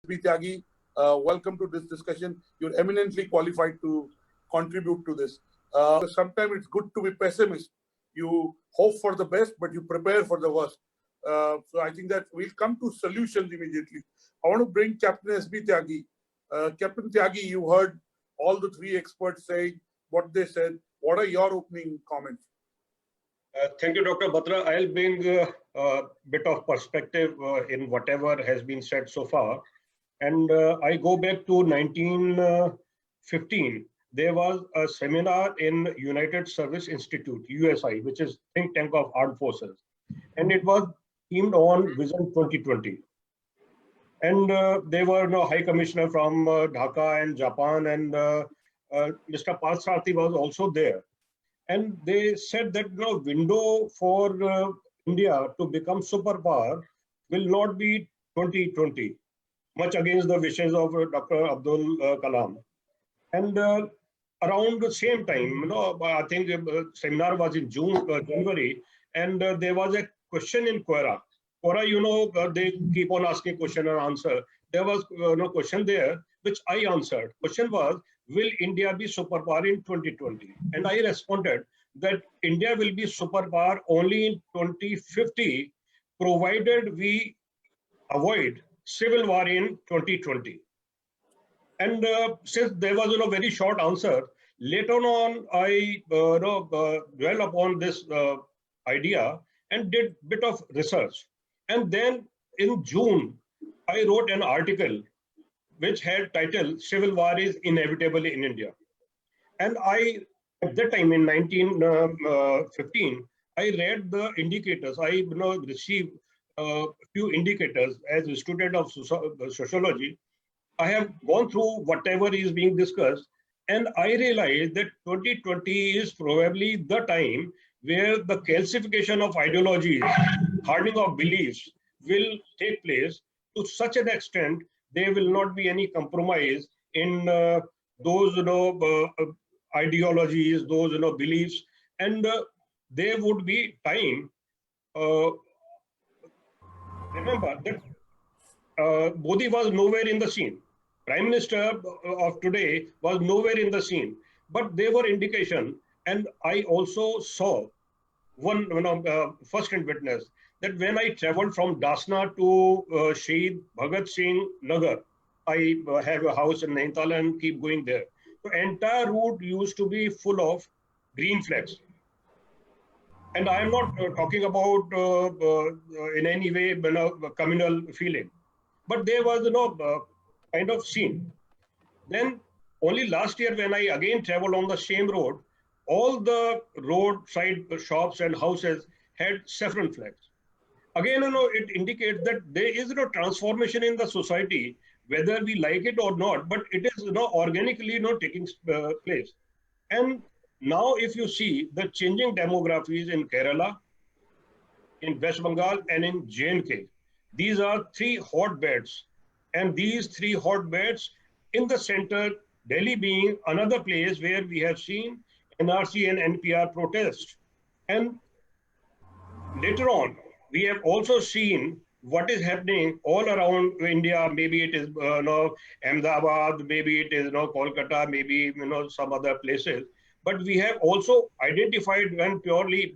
S.B. Tyagi. Welcome to this discussion. You're eminently qualified to contribute to this. Sometimes it's good to be pessimist. You hope for the best, but you prepare for the worst. So I think that we'll come to solutions immediately. I want to bring Captain S.B. Tyagi. Captain Tyagi, you heard all the three experts say what they said. What are your opening comments? Thank you, Dr. Batra. I'll bring a bit of perspective in whatever has been said so far. And I go back to 1915. There was a seminar in United Service Institute, USI, which is think tank of armed forces. And it was themed on Vision 2020. And there were High Commissioner from Dhaka and Japan, and Mr. Parthasarathi was also there. And they said that the window for India to become superpower will not be 2020, much against the wishes of Dr. Abdul Kalam. And around the same time, I think the seminar was in January, and there was a question in Quora. Quora, they keep on asking question and answer. There was no question there, which I answered. Question was, will India be superpower in 2020? And I responded that India will be superpower only in 2050, provided we avoid civil war in 2020. And since there was a very short answer, later on I dwell upon this idea and did a bit of research. And then in June, I wrote an article which had title Civil War is Inevitable in India. And I, at that time in 1915, I read the indicators. I received a few indicators as a student of sociology. I have gone through whatever is being discussed, and I realized that 2020 is probably the time where the calcification of ideologies, hardening of beliefs will take place to such an extent there will not be any compromise in those ideologies, those beliefs, and there would be time. Remember that Modi was nowhere in the scene. Prime Minister of today was nowhere in the scene, but there were indication, and I also saw one first-hand witness that when I traveled from Dasna to Shaheed Bhagat Singh Nagar, I have a house in Nainital and keep going there. The entire route used to be full of green flags. And I am not talking about in any way communal feeling, but there was kind of scene. Then only last year when I again traveled on the same road, all the roadside shops and houses had saffron flags. Again, it indicates that there is transformation in the society, whether we like it or not, but it is organically taking place. And now if you see the changing demographies in Kerala, in West Bengal, and in J&K, these are three hotbeds. And these three hotbeds in the center, Delhi being another place where we have seen NRC and NPR protest. And later on, we have also seen what is happening all around India. Maybe it is Ahmedabad, maybe it is Kolkata, maybe some other places. But we have also identified, when purely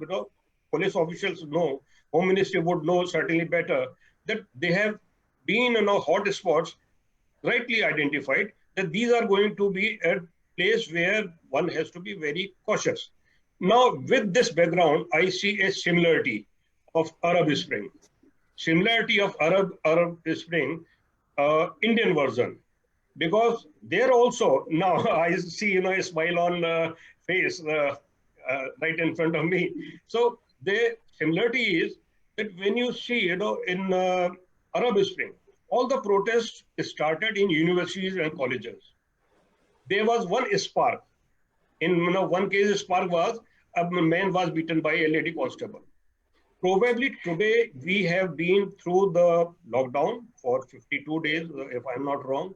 police officials know, Home Ministry would know certainly better, that they have been hot spots, rightly identified, that these are going to be a place where one has to be very cautious. Now, with this background, I see a similarity of Arab Spring. Similarity of Arab Spring, Indian version. Because there also, now I see a smile on face right in front of me. So the similarity is that when you see, in Arab Spring, all the protests started in universities and colleges. There was one spark. In one case, spark was a man was beaten by a lady constable. Probably today we have been through the lockdown for 52 days, if I'm not wrong.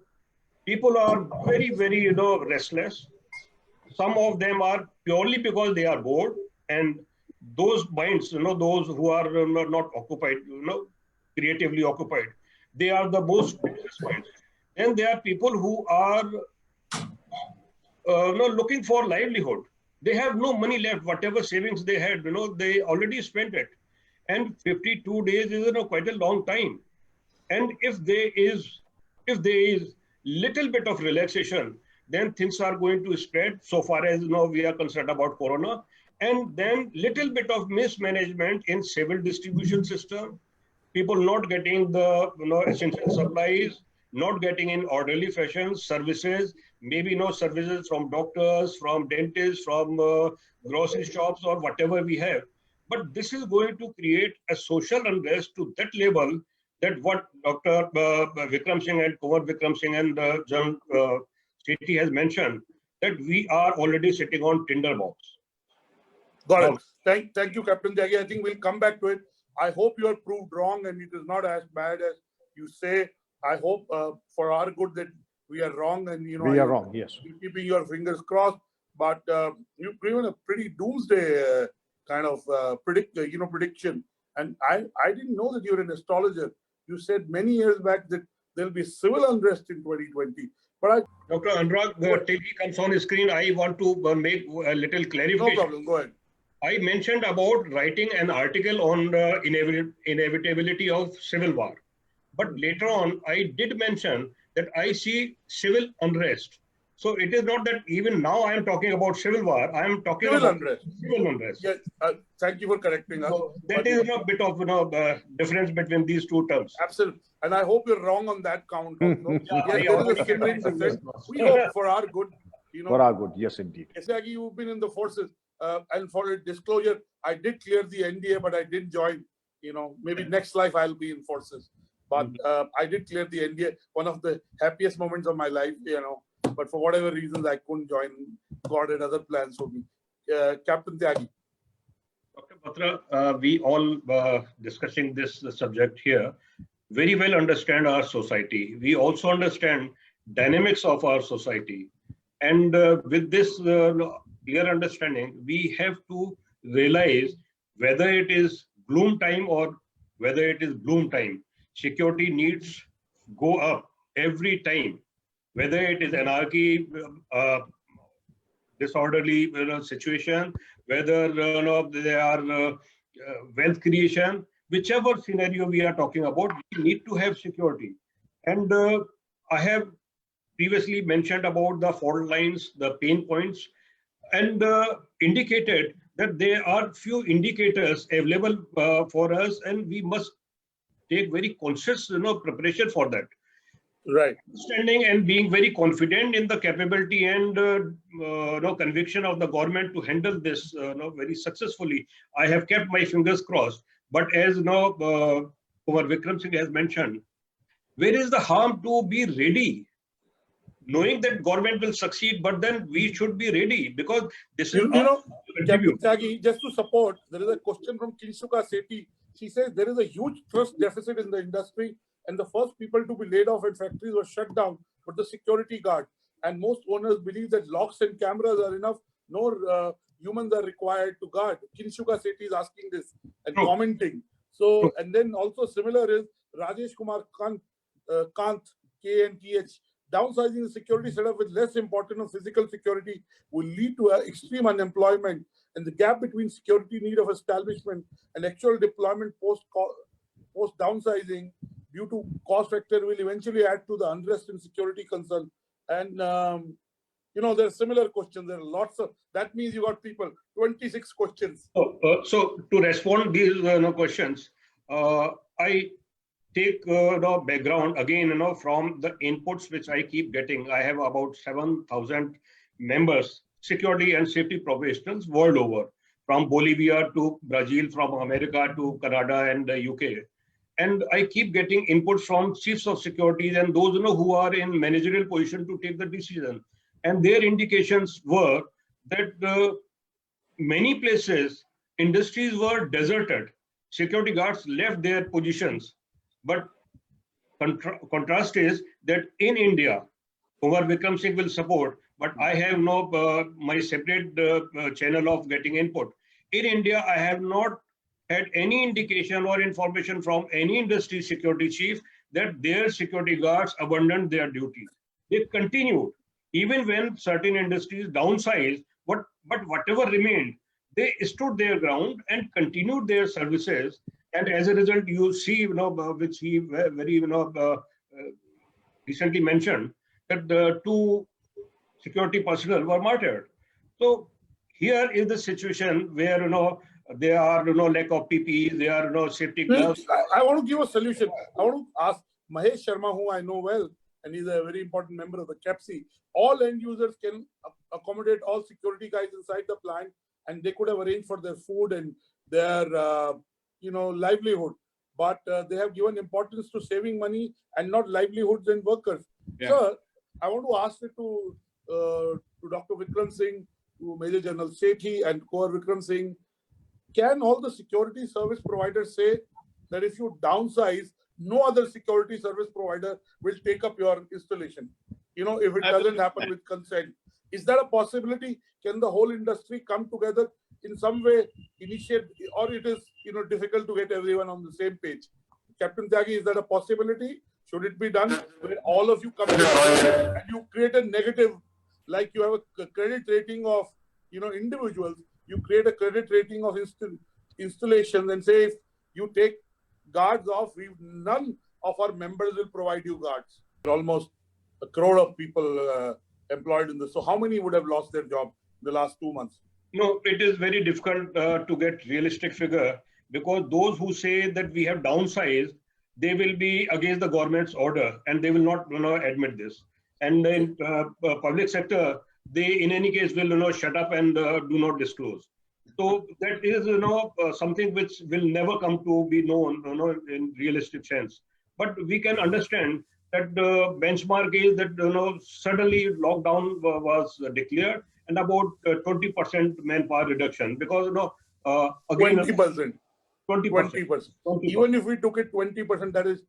People are very, very restless. Some of them are purely because they are bored, and those minds, those who are not occupied, creatively occupied, they are the most dangerous minds. and there are people who are looking for livelihood. They have no money left. Whatever savings they had, they already spent it. And 52 days is quite a long time. And if there is little bit of relaxation, then things are going to spread so far as we are concerned about corona. And then little bit of mismanagement in civil distribution system, people not getting the essential supplies, not getting in orderly fashion services, maybe no services from doctors, from dentists, from grocery shops or whatever we have. But this is going to create a social unrest to that level that what Dr. Vikram Singh and Kumar Vikram Singh and John Sethi has mentioned, that we are already sitting on tinderbox. Got it. Thank you, Captain Tyagi. I think we'll come back to it. I hope you are proved wrong and it is not as bad as you say. I hope for our good that we are wrong and we are wrong. Yes, you're keeping your fingers crossed. But you've given a pretty doomsday kind of prediction. And I didn't know that you're an astrologer. You said many years back that there'll be civil unrest in 2020. But Dr. Anurag, the TV comes on the screen. I want to make a little clarification. No problem. Go ahead. I mentioned about writing an article on the inevitability of civil war. But later on, I did mention that I see civil unrest. So it is not that even now I am talking about civil war. I am talking Civil about unrest. civil unrest. Yes. Thank you for correcting us. So that is a bit of difference between these two terms. Absolutely. And I hope you're wrong on that count. Also. Yeah, Yes, there is a simmering dissent. We hope for our good. for our good. Yes, indeed. Tyagi, you've been in the forces. And for disclosure, I did clear the NDA, but I didn't join. Maybe next life I'll be in forces. But I did clear the NDA. One of the happiest moments of my life, But for whatever reasons, I couldn't join. God had other plans for me. Captain Tyagi. Dr. Batra, we all discussing this subject here very well understand our society. We also understand dynamics of our society. And with this clear understanding, we have to realize whether it is gloom time or whether it is bloom time. Security needs go up every time, whether it is anarchy, disorderly situation, whether there are wealth creation, whichever scenario we are talking about, we need to have security. And I have previously mentioned about the fault lines, the pain points, and indicated that there are few indicators available for us, and we must take very conscious preparation for that. Right. Understanding and being very confident in the capability and conviction of the government to handle this very successfully. I have kept my fingers crossed. But as Kumar Vikram Singh has mentioned, where is the harm to be ready? Knowing that government will succeed, but then we should be ready because this is Captain Tyagi, just to support, there is a question from Kinsuka Sethi. She says there is a huge trust deficit in the industry, and the first people to be laid off at factories were shut down, but the security guard. And most owners believe that locks and cameras are enough. No humans are required to guard. Kinsuka Sethi is asking this and commenting. So, and then also similar is Rajesh Kumar Kant, KNTH. Downsizing the security setup with less importance of physical security will lead to extreme unemployment, and the gap between security need of establishment and actual deployment post downsizing due to cost factor will eventually add to the unrest and security concern. And there are similar questions. There are lots of. That means you got people 26 questions. So to respond these questions, I take background again, from the inputs which I keep getting. I have about 7,000 members, security and safety professionals world over, from Bolivia to Brazil, from America to Canada and the UK. And I keep getting inputs from chiefs of security and those who are in managerial position to take the decision. And their indications were that many places, industries were deserted. Security guards left their positions. But contrast is that in India, Kumar Vikram Singh will support, but I have my separate channel of getting input. In India, I have not had any indication or information from any industry security chief that their security guards abandoned their duty. They continued, even when certain industries downsized, but whatever remained, they stood their ground and continued their services. And as a result, you see, which he very, recently mentioned, that the two security personnel were martyred. So here is the situation where, there are, lack of PPE, there are no safety gloves. I want to give a solution. I want to ask Mahesh Sharma, who I know well, and he's a very important member of the CAPC. All end users can accommodate all security guys inside the plant, and they could have arranged for their food and their, livelihood. But they have given importance to saving money and not livelihoods and workers. Yeah. Sir, I want to ask it to Dr. Vikram Singh, to Major General Sethi and Corps Vikram Singh. Can all the security service providers say that if you downsize, no other security service provider will take up your installation? If it doesn't happen with consent, is that a possibility? Can the whole industry come together in some way, initiate, or it is difficult to get everyone on the same page? Captain Tyagi, is that a possibility? Should it be done where all of you come together and you create a negative, like you have a credit rating of individuals, you create a credit rating of installations and say if you take guards off, none of our members will provide you guards. Almost 1 crore of people employed in this. So how many would have lost their job in the last 2 months? No, it is very difficult to get realistic figure, because those who say that we have downsized, they will be against the government's order and they will not admit this. And in public sector, they in any case will shut up and do not disclose. So that is something which will never come to be known in realistic sense. But we can understand that the benchmark is that suddenly lockdown was declared and about 20% manpower reduction, because again 20%. 20%. 20%. Even if we took it 20%, that is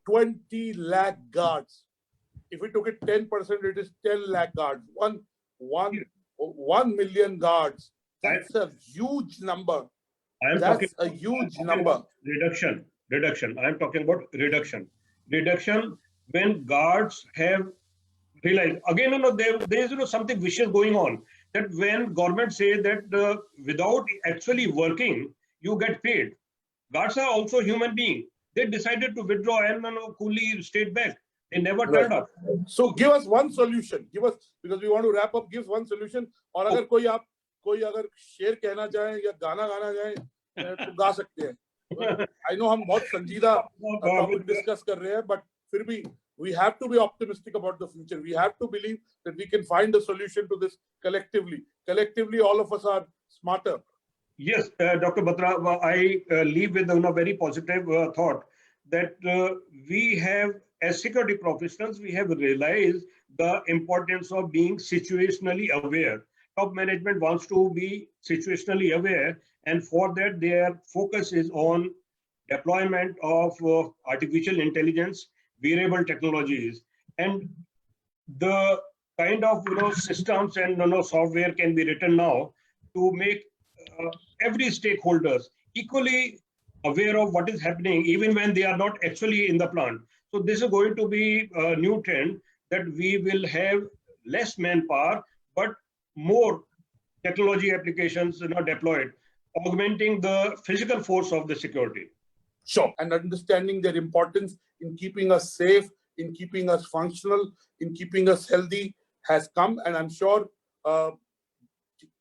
20 lakh guards. If we took it 10%, it is 10 lakh guards. 1 million guards. That's a huge number. That's a huge number. Reduction. I am talking about reduction. Reduction when guards have realized. Again, there is something vicious going on. That when government say that without actually working, you get paid. Guards are also human beings. They decided to withdraw and coolly stayed back. They never turned up. So give us one solution. Because we want to wrap up, give one solution. और अगर कोई अगर शेर कहना चाहे या गाना गाना चाहे तो गा सकते हैं. I know हम बहुत संजीदा topic discuss कर रहे हैं, but फिर भी we have to be optimistic about the future. We have to believe that we can find a solution to this collectively. Collectively, all of us are smarter. Yes, Dr. Batra, I leave with a very positive thought that we have, as security professionals, we have realized the importance of being situationally aware. Top management wants to be situationally aware, and for that, their focus is on deployment of artificial intelligence, wearable technologies, and the kind of systems and software can be written now to make every stakeholders equally aware of what is happening, even when they are not actually in the plant. So this is going to be a new trend, that we will have less manpower, but more technology applications deployed, augmenting the physical force of the security. Sure. And understanding their importance in keeping us safe, in keeping us functional, in keeping us healthy has come. And I'm sure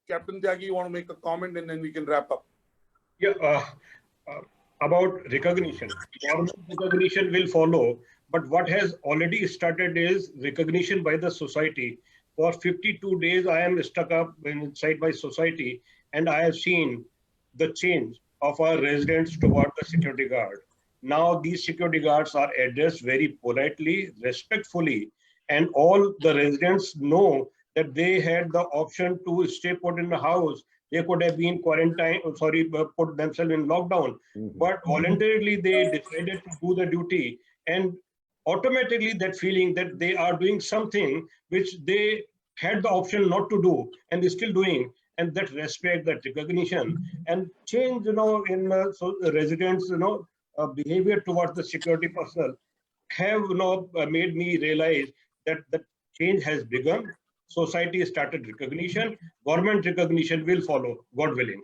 Captain Tyagi, you want to make a comment and then we can wrap up. Yeah, about recognition. Government recognition will follow, but what has already started is recognition by the society. For 52 days, I am stuck up inside my society, and I have seen the change of our residents toward the security guard. Now these security guards are addressed very politely, respectfully, and all the residents know that they had the option to stay put in the house. They could have been quarantined, put themselves in lockdown, but voluntarily they decided to do the duty, and automatically that feeling that they are doing something which they had the option not to do and they're still doing, and that respect, that recognition, and change, in residents, behavior towards the security personnel have made me realize that the change has begun. Society started recognition. Government recognition will follow, God willing.